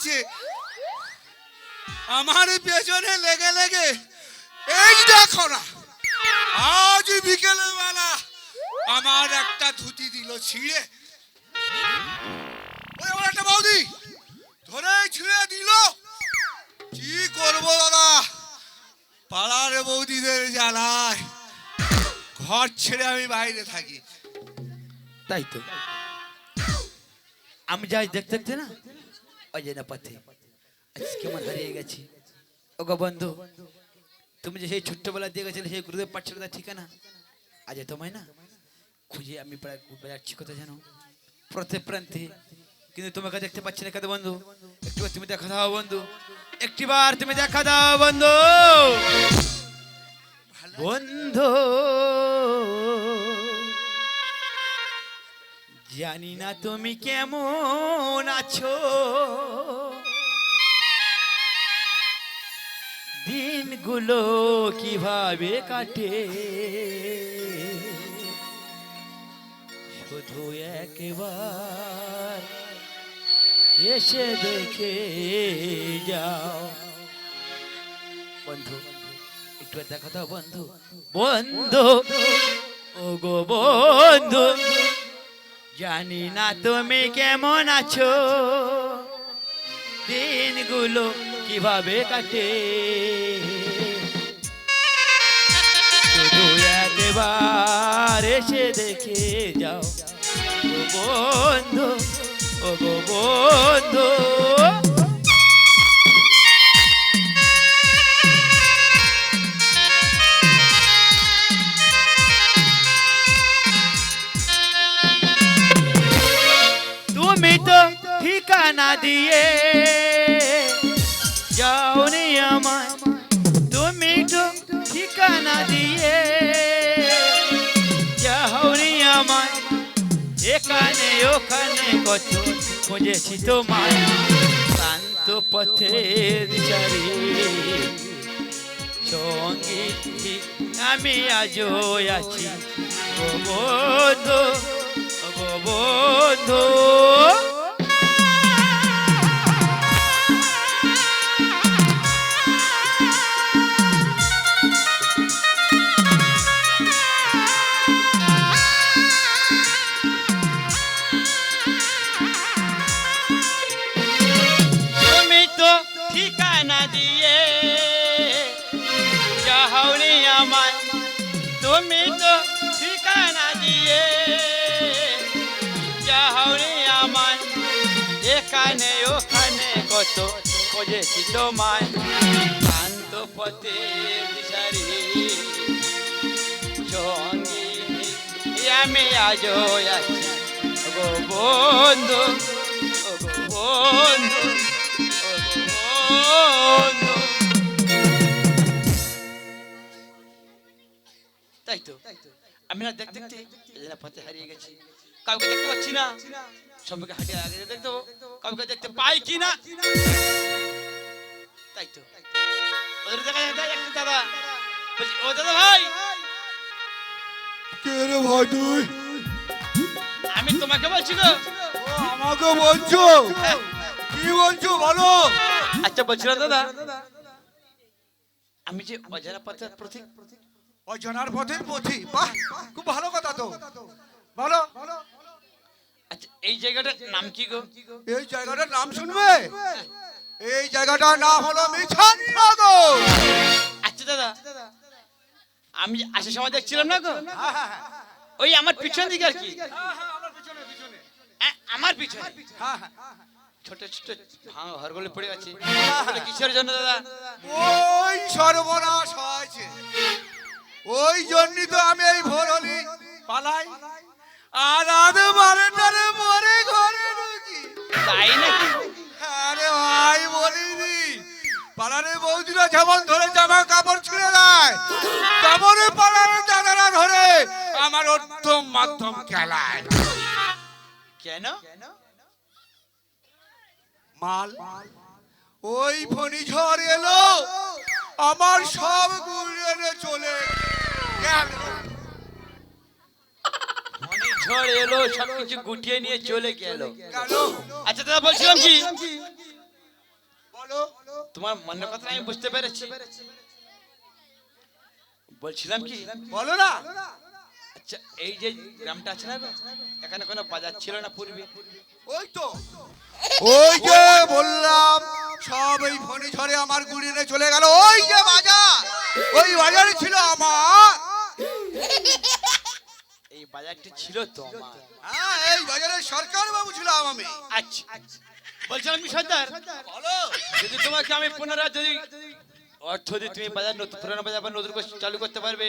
দিচ্ছে। আমার পেছনে লেগে লেগে এই দেখো না, আজ বিকেল বেলা আমার একটা ধুতি দিল ছিঁড়ে। একটা বৌদি ধরে ছিঁড়ে দিল। কি করবো দাদা, পাড়ার বৌদিদের জ্বালায় ঘর ছেড়ে আমি বাইরে থাকি। তাই তো আমি যাই দেখতে দেখতে না অজেনা পথে আজকে আমার হারিয়ে গেছি। ওগো বন্ধু, তুমি যে সেই ছোট্টবেলা দিয়ে গেছিলে সেই গুরুদেব পাঠশালার ঠিকানা, আজ তোমায় না খুঁজে আমি প্রায় বেড়াচ্ছি কোথায় জানো, প্রত্যেক প্রান্তে, কিন্তু তোমাকে দেখতে পাচ্ছি না। কেন বন্ধু, একটিবার তুমি দেখা দাও বন্ধু, একটিবার তুমি দেখা দাও বন্ধু। বন্ধু জানি না তুমি কেমন আছো, দিনগুলো কিভাবে কাটে, শুধু একবার এসে দেখে যাও। বন্ধু একটু দেখা দাও বন্ধু। বন্ধু ও গো বন্ধু, জানি না তুমি কেমন আছো, দিনগুলো কিভাবে কাটে, শুধু একবার এসে দেখে যাও ও বন্ধু, ও গো বন্ধু। তুমি তো ঠিকানা দিয়ে যাওনি আমায়, তুমি তো ঠিকানা দিয়ে যাওনি আমায়, এখানে ওখানে কত খুঁজেছি তোমায়, শান্ত পথের চারি সঙ্গী আমি আজও আছি গো বন্ধু, গো বন্ধু। তুমি তো ঠিকানা দিয়ে যাওনি আমায়, তুমি তো ঠিকানা দিয়ে যাওনি আমায়, এখানে ওখানে কত খুঁজেছি তোমায়, শান্ত পথের দিশারি সঙ্গী আমি আজও আছি গো বন্ধু, ও গো বন্ধু, ও গো বন্ধু। তাই তো আমি না দেখতে দেখতে পথে হারিয়ে গেছি, কাউকে দেখতে পাচ্ছি না, সবাইকে হাঁটিয়ে আগে দেখতে কাউকে দেখতে পাই কি না। তাই তো ওদের দেখা যায় একটা দাদা, বলছি ও দাদা ভাই। কে রে ভাই তুই? আমি তোমাকে বলছি গো। ও আমাকে বলছো? কি বলছো বলো। আচ্ছা বলছিলাম দাদা, আমি যে অজানা পথের পথিক। অজানার পথের পথি, বাহ খুব ভালো কথা তো, বলো। আচ্ছা এই জায়গাটার নাম কি গো? এই জায়গাটার নাম শুনবে? এই জায়গাটার নাম হলো মিছন সাগর। আচ্ছা দাদা, আমি আসার সময় দেখছিলাম না গো, ওই আমার পিছন দিকে আর কি, আমার পিছনে ছোট ছোট ঘরগুলো পড়ে আছে, কিসের জন্য দাদা? ওই সর্বনাশ হয়েছে, ওই জন্যই তো আমি এই ভোর হলি পালাই, আর আধে বারেন্দারে মরে ঘরে ঢুকি। তাই নাকি? আরে ভাই বলিনি, পাড়ারে বৌদিরা যেমন ধরে জামা কাপড় ছিঁড়ে দেয়, তেমনই পাড়ার দাদারা ধরে আমার উত্তম মাধ্যম খেলায়। কেন? মাল ওই ফণি ঝড় এলো, আমার সব গুড়িয়ে চলে গেল। ঝড় এলো, সবকিছু গুটিয়ে নিয়ে চলে গেল। গেল। আচ্ছা দাদা বলছিলাম কি, বলো। তোমার মনের কথা আমি বুঝতে পেরেছি। বলছিলাম কি, বলো না। আচ্ছা এই যে গ্রামটা আছে না গো, এখানে কোনো বাজার ছিল না পূর্বে? ওই তো, ওই যে বললাম, সব এই ফণি ঝড়ে আমার গুড়িয়ে চলে গেল। ওই যে বাজার, ওই বাজারে ছিল আমার। এই বাজারটি ছিল তো আমার। হ্যাঁ, এই বাজারে সরকার বাবু ছিলাম আমি। আচ্ছা বলছিলাম কি সর্দার, বলো। যদি তোমাকে আমি পুনরায় যদি অর্থ দিয়ে তুমি বাজার নতুন পুরানো বাজার আবার নতুন করে চালু করতে পারবে,